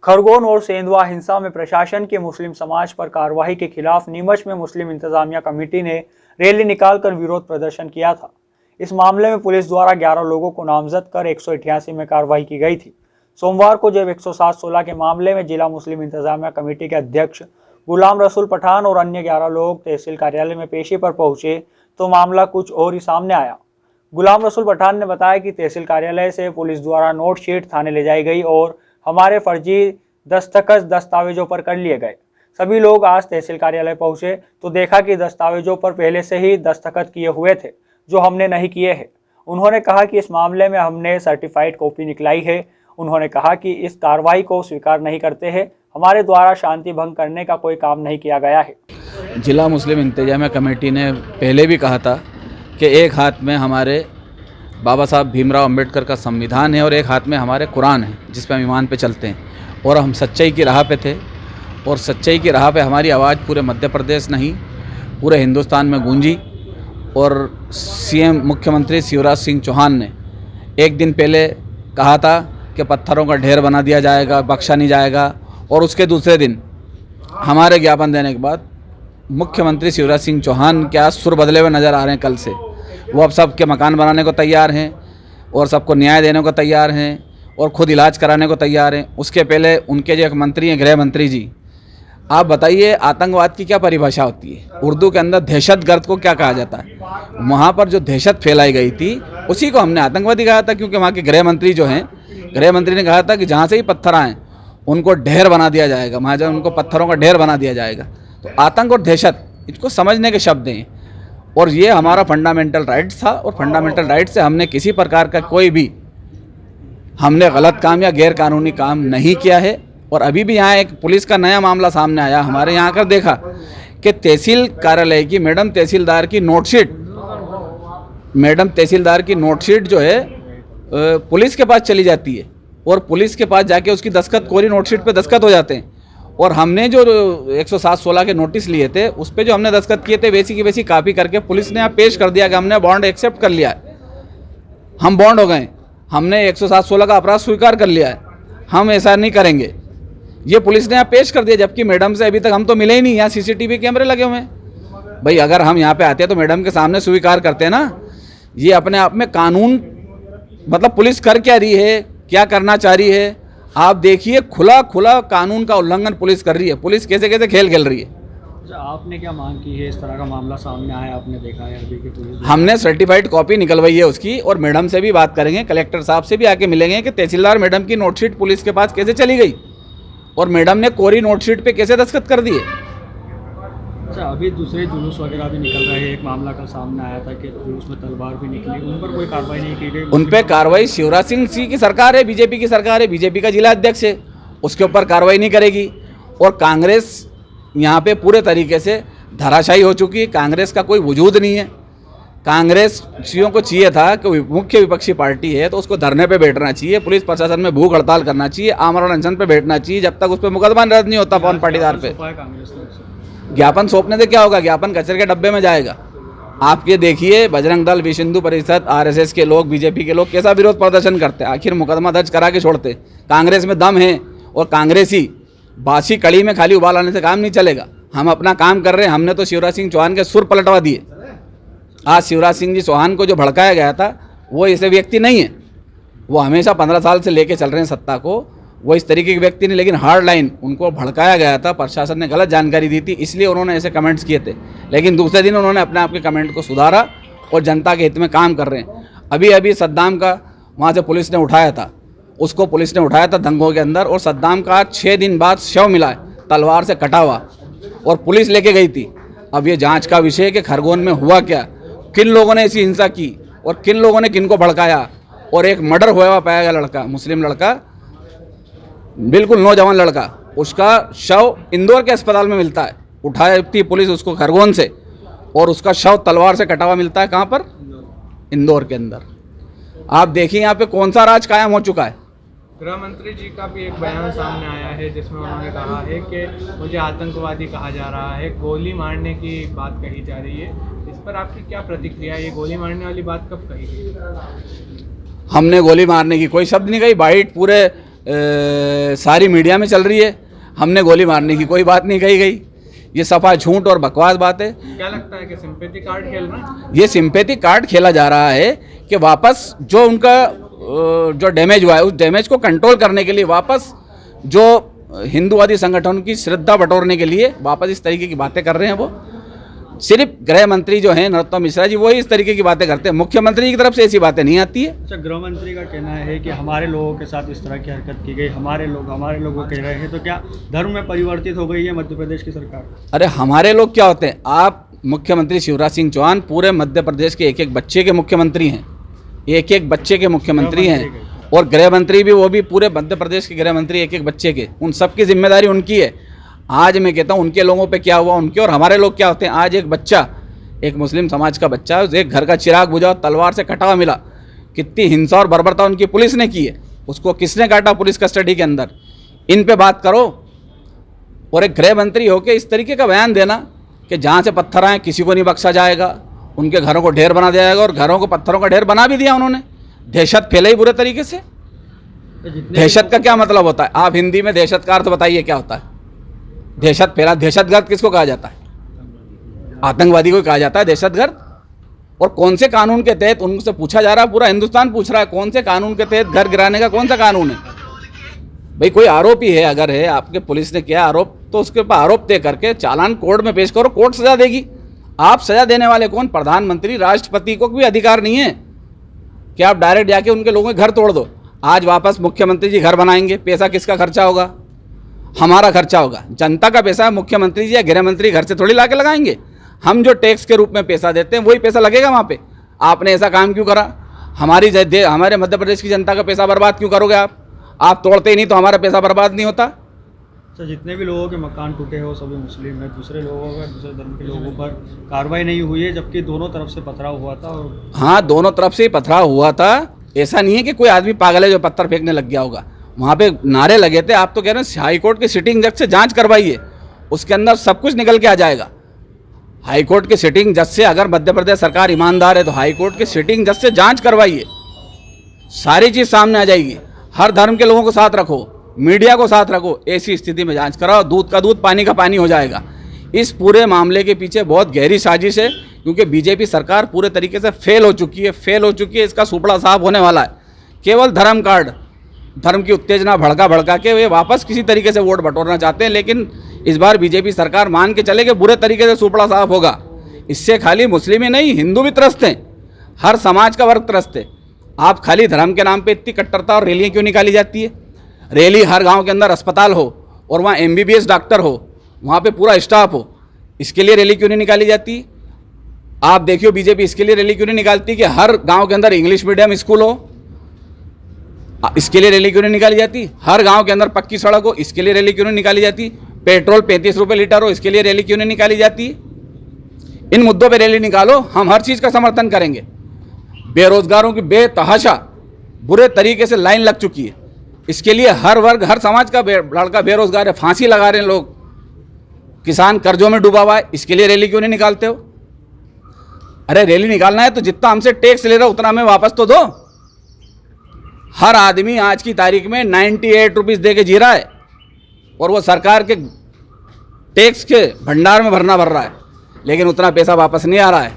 खरगोन और सेंधवा हिंसा में प्रशासन की मुस्लिम समाज पर कार्रवाई के खिलाफ नीमच में मुस्लिम इंतजामिया कमेटी ने रैली निकालकर विरोध प्रदर्शन किया था। इस मामले में पुलिस द्वारा 11 लोगों को नामजद कर 188 में कार्रवाई की गई थी। सोमवार को जब 107-16 के मामले में जिला मुस्लिम इंतजामिया कमेटी के अध्यक्ष गुलाम रसूल पठान और अन्य 11 लोग तहसील कार्यालय में पेशी पर पहुंचे तो मामला कुछ और ही सामने आया। गुलाम रसूल पठान ने बताया कि तहसील कार्यालय से पुलिस द्वारा नोट शीट थाने ले जाई गई और हमारे फर्जी दस्तखत दस्तावेजों पर कर लिए गए। सभी लोग आज तहसील कार्यालय पहुंचे तो देखा कि दस्तावेजों पर पहले से ही दस्तखत किए हुए थे जो हमने नहीं किए हैं। उन्होंने कहा कि इस मामले में हमने सर्टिफाइड कॉपी निकलाई है। उन्होंने कहा कि इस कार्रवाई को स्वीकार नहीं करते हैं। हमारे द्वारा शांति भंग करने का कोई काम नहीं किया गया है। जिला मुस्लिम इंतजामिया कमेटी ने पहले भी कहा था कि एक हाथ में हमारे बाबा साहब भीमराव अंबेडकर का संविधान है और एक हाथ में हमारे कुरान है जिस पर हम ईमान पे चलते हैं और हम सच्चाई की राह पे थे और सच्चाई की राह पे हमारी आवाज़ पूरे मध्य प्रदेश नहीं पूरे हिंदुस्तान में गूंजी। और सीएम मुख्यमंत्री शिवराज सिंह चौहान ने एक दिन पहले कहा था कि पत्थरों का ढेर बना दिया जाएगा, बख्शा नहीं जाएगा, और उसके दूसरे दिन हमारे ज्ञापन देने के बाद मुख्यमंत्री शिवराज सिंह चौहान क्या सुर बदले हुए नज़र आ रहे हैं। कल से वो अब सबके मकान बनाने को तैयार हैं और सबको न्याय देने को तैयार हैं और ख़ुद इलाज कराने को तैयार हैं। उसके पहले उनके जो एक मंत्री हैं गृह मंत्री जी, आप बताइए आतंकवाद की क्या परिभाषा होती है? उर्दू के अंदर दहशतगर्द को क्या कहा जाता है? वहाँ पर जो दहशत फैलाई गई थी उसी को हमने आतंकवादी कहा था, क्योंकि वहाँ के गृह मंत्री जो हैं, गृह मंत्री ने कहा था कि जहाँ से ही पत्थर आएँ उनको ढेर बना दिया जाएगा, वहाँ जो उनको पत्थरों का ढेर बना दिया जाएगा। तो आतंक और दहशत इसको समझने के शब्द हैं और ये हमारा फंडामेंटल राइट्स था और फंडामेंटल राइट से हमने किसी प्रकार का कोई भी हमने गलत काम या गैर कानूनी काम नहीं किया है। और अभी भी यहाँ एक पुलिस का नया मामला सामने आया, हमारे यहाँ आकर देखा कि तहसील कार्यालय की मैडम तहसीलदार की नोटशीट जो है पुलिस के पास चली जाती है और पुलिस के पास जाके उसकी दस्तखत कोरी नोटशीट पे दस्तखत हो जाते हैं। और हमने जो 107-16 के नोटिस लिए थे उस पर जो हमने दस्तखत किए थे वैसी की वैसी कॉपी करके पुलिस ने यहाँ पेश कर दिया कि हमने बॉन्ड एक्सेप्ट कर लिया है, हम बॉन्ड हो गए, हमने 107-16 का अपराध स्वीकार कर लिया है, हम ऐसा नहीं करेंगे। ये पुलिस ने यहाँ पेश कर दिया, जबकि मैडम से अभी तक हम तो मिले ही नहीं। यहाँ सीसीटीवी कैमरे लगे हुए हैं। भाई अगर हम यहाँ पे आते हैं तो मैडम के सामने स्वीकार करते हैं ना। ये अपने आप में कानून मतलब पुलिस कर क्या रही है, क्या करना चाह रही है, आप देखिए। खुला खुला कानून का उल्लंघन पुलिस कर रही है। पुलिस कैसे कैसे खेल खेल रही है। आपने क्या मांग की है? इस तरह का मामला सामने आया, आपने देखा है अभी कि पुलिस हमने सर्टिफाइड कॉपी निकलवाई है उसकी और मैडम से भी बात करेंगे, कलेक्टर साहब से भी आके मिलेंगे कि तहसीलदार मैडम की नोटशीट पुलिस के पास कैसे चली गई और मैडम ने कोरी नोटशीट पे कैसे दस्तखत कर दिए। अच्छा, अभी दूसरे जुलूस वगैरह भी निकल रहे हैं। एक मामला कल सामने आया था कि जुलूस में तलवार भी निकली, उन पर कोई कार्रवाई नहीं की गई। उन पर कार्रवाई शिवराज सिंह की सरकार है, बीजेपी की सरकार है, बीजेपी का जिला अध्यक्ष है, उसके ऊपर कार्रवाई नहीं करेगी। और कांग्रेस यहाँ पे पूरे तरीके से धराशायी हो चुकी है। कांग्रेस का कोई वजूद नहीं है। कांग्रेसियों को चाहिए था कि मुख्य विपक्षी पार्टी है तो उसको धरने पे बैठना चाहिए, पुलिस प्रशासन में भूख हड़ताल करना चाहिए, आमरण अनशन पे बैठना चाहिए जब तक उस पर मुकदमा रद्द नहीं होता पवन पाटीदार पे। ज्ञापन सौंपने से क्या होगा? ज्ञापन कचरे के डब्बे में जाएगा। आप ये देखिए बजरंग दल, विश्व हिंदू परिषद, आरएसएस के लोग, बीजेपी के लोग कैसा विरोध प्रदर्शन करते हैं, आखिर मुकदमा दर्ज करा के छोड़ते। कांग्रेस में दम है और कांग्रेसी बासी कड़ी में खाली उबाल आने से काम नहीं चलेगा। हम अपना काम कर रहे हैं। हमने तो शिवराज सिंह चौहान के सुर पलटवा दिए। आज शिवराज सिंह जी चौहान को जो भड़काया गया था वो ऐसे व्यक्ति नहीं है। वो हमेशा 15 साल से लेके चल रहे हैं सत्ता को, वो इस तरीके के व्यक्ति नहीं, लेकिन हार्ड लाइन उनको भड़काया गया था। प्रशासन ने गलत जानकारी दी थी इसलिए उन्होंने ऐसे कमेंट्स किए थे, लेकिन दूसरे दिन उन्होंने अपने आप के कमेंट को सुधारा और जनता के हित में काम कर रहे हैं। अभी अभी सद्दाम का वहाँ से पुलिस ने उठाया था, उसको पुलिस ने उठाया था दंगों के अंदर, और सद्दाम का 6 दिन बाद शव मिला है तलवार से कटा हुआ और पुलिस लेके गई थी। अब ये जाँच का विषय है कि खरगोन में हुआ क्या, किन लोगों ने ऐसी हिंसा की और किन लोगों ने किनको भड़काया। और एक मर्डर हुआ हुआ पाया गया लड़का, मुस्लिम लड़का, बिल्कुल नौजवान लड़का, उसका शव इंदौर के अस्पताल में मिलता है। उठाई थी पुलिस उसको खरगोन से और उसका शव तलवार से कटा हुआ मिलता है। कहाँ पर? इंदौर के अंदर। आप देखिए यहाँ पे कौन सा राज कायम हो चुका है। गृह मंत्री जी का भी एक बयान सामने आया है जिसमें उन्होंने कहा है कि मुझे आतंकवादी कहा जा रहा है, गोली मारने की बात कही जा रही है। इस पर आपकी क्या प्रतिक्रिया है? ये गोली मारने वाली बात कब कही गई? हमने गोली मारने की कोई शब्द नहीं कही। वाइट पूरे सारी मीडिया में चल रही है। हमने गोली मारने की कोई बात नहीं कही गई। ये सफा झूठ और बकवास बात है। क्या लगता है कि सिंपैथी कार्ड खेल रहे हैं? ये सिंपैथी कार्ड खेला जा रहा है कि वापस जो उनका जो डैमेज हुआ है उस डैमेज को कंट्रोल करने के लिए वापस जो हिंदूवादी संगठन की श्रद्धा बटोरने के लिए वापस इस तरीके की बातें कर रहे हैं। वो सिर्फ गृह मंत्री जो हैं नरोत्तम मिश्रा जी वही इस तरीके की बातें करते हैं। मुख्यमंत्री की तरफ से ऐसी बातें नहीं आती है। अच्छा, गृह मंत्री का कहना है कि हमारे लोगों के साथ इस तरह की हरकत की गई, हमारे लोग कह रहे हैं, तो क्या धर्म में परिवर्तित हो गई है मध्य प्रदेश की सरकार? अरे हमारे लोग क्या होते हैं? आप मुख्यमंत्री शिवराज सिंह चौहान पूरे मध्य प्रदेश के एक एक बच्चे के मुख्यमंत्री हैं, एक एक बच्चे के मुख्यमंत्री हैं। और गृह मंत्री भी वो भी पूरे मध्य प्रदेश के गृह मंत्री एक एक बच्चे के, उन सबकी जिम्मेदारी उनकी है। आज मैं कहता हूँ उनके लोगों पे क्या हुआ, उनके और हमारे लोग क्या होते हैं। आज एक बच्चा, एक मुस्लिम समाज का बच्चा, एक घर का चिराग बुझा तलवार से कटा हुआ मिला। कितनी हिंसा और बर्बरता उनकी पुलिस ने की है। उसको किसने काटा पुलिस कस्टडी के अंदर? इन पे बात करो। और एक गृह मंत्री होकर इस तरीके का बयान देना कि जहाँ से पत्थर आए किसी को नहीं बख्शा जाएगा, उनके घरों को ढेर बना दिया जाएगा। और घरों को पत्थरों का ढेर बना भी दिया उन्होंने। दहशत फैलाई बुरे तरीके से। दहशत का क्या मतलब होता है? आप हिंदी में दहशत का अर्थ बताइए क्या होता है? दहशत फैला, दहशतगर्द किसको कहा जाता है? आतंकवादी को कहा जाता है दहशतगर्द। और कौन से कानून के तहत उनसे पूछा जा रहा है? पूरा हिंदुस्तान पूछ रहा है कौन से कानून के तहत घर गिराने का कौन सा कानून है? भाई कोई आरोपी है, अगर है आपके पुलिस ने किया आरोप तो उसके ऊपर आरोप तय करके चालान कोर्ट में पेश करो, कोर्ट सजा देगी। आप सजा देने वाले कौन? प्रधानमंत्री, राष्ट्रपति को भी अधिकार नहीं है कि आप डायरेक्ट जाके उनके लोगों के घर तोड़ दो। आज वापस मुख्यमंत्री जी घर बनाएंगे, पैसा किसका खर्चा होगा? हमारा खर्चा होगा। जनता का पैसा मुख्यमंत्री जी या गृह मंत्री घर से थोड़ी ला के लगाएंगे। हम जो टैक्स के रूप में पैसा देते हैं वही पैसा लगेगा वहाँ पे। आपने ऐसा काम क्यों करा? हमारे मध्य प्रदेश की जनता का पैसा बर्बाद क्यों करोगे आप तोड़ते ही नहीं तो हमारा पैसा बर्बाद नहीं होता। तो जितने भी लोगों के मकान टूटे हैं वो सभी मुस्लिम हैं, दूसरे लोगों पर, दूसरे धर्म के लोगों पर कार्रवाई नहीं हुई है, जबकि दोनों तरफ से पथराव हुआ था। और हाँ, दोनों तरफ से ही पथराव हुआ था। ऐसा नहीं है कि कोई आदमी पागल है जो पत्थर फेंकने लग गया होगा। वहाँ पे नारे लगे थे। आप तो कह रहे हैं हाई कोर्ट के सिटिंग जज से जांच करवाइए, उसके अंदर सब कुछ निकल के आ जाएगा। हाई कोर्ट के सिटिंग जज से, अगर मध्य प्रदेश सरकार ईमानदार है तो हाई कोर्ट के सिटिंग जज से जांच करवाइए, सारी चीज़ सामने आ जाएगी। हर धर्म के लोगों को साथ रखो, मीडिया को साथ रखो, ऐसी स्थिति में जांच कराओ, दूध का दूध पानी का पानी हो जाएगा। इस पूरे मामले के पीछे बहुत गहरी साजिश है, क्योंकि बीजेपी सरकार पूरे तरीके से फेल हो चुकी है। इसका सुपड़ा साफ होने वाला है। केवल धर्म कार्ड, धर्म की उत्तेजना भड़का के वे वापस किसी तरीके से वोट बटोरना चाहते हैं। लेकिन इस बार बीजेपी सरकार मान के चले कि बुरे तरीके से सुपड़ा साफ होगा। इससे खाली मुस्लिम ही नहीं, हिंदू भी त्रस्त हैं, हर समाज का वर्ग त्रस्त है। आप खाली धर्म के नाम पे इतनी कट्टरता और रैलियाँ क्यों निकाली जाती है? रैली हर गांव के अंदर अस्पताल हो और वहाँ MBBS डॉक्टर हो, वहाँ पे पूरा स्टाफ हो, इसके लिए रैली क्यों नहीं निकाली जाती? आप देखियो बीजेपी इसके लिए रैली क्यों नहीं निकालती कि हर गांव के अंदर इंग्लिश मीडियम स्कूल हो, इसके लिए रैली क्यों नहीं निकाली जाती? हर गांव के अंदर पक्की सड़क हो, इसके लिए रैली क्यों नहीं निकाली जाती? पेट्रोल 35 रुपये लीटर हो, इसके लिए रैली क्यों नहीं निकाली जाती? इन मुद्दों पे रैली निकालो, हम हर चीज़ का समर्थन करेंगे। बेरोजगारों की बेतहाशा बुरे तरीके से लाइन लग चुकी है, इसके लिए हर वर्ग, हर समाज का लड़का बेरोजगार है, फांसी लगा रहे हैं लोग, किसान कर्जों में डूबा हुआ है, इसके लिए रैली क्यों नहीं निकालते हो? अरे रैली निकालना है तो जितना हमसे टैक्स ले रहा हो उतना हमें वापस तो दो। हर आदमी आज की तारीख में 98 रुपीज़ दे के जी रहा है और वो सरकार के टैक्स के भंडार में भर रहा है, लेकिन उतना पैसा वापस नहीं आ रहा है।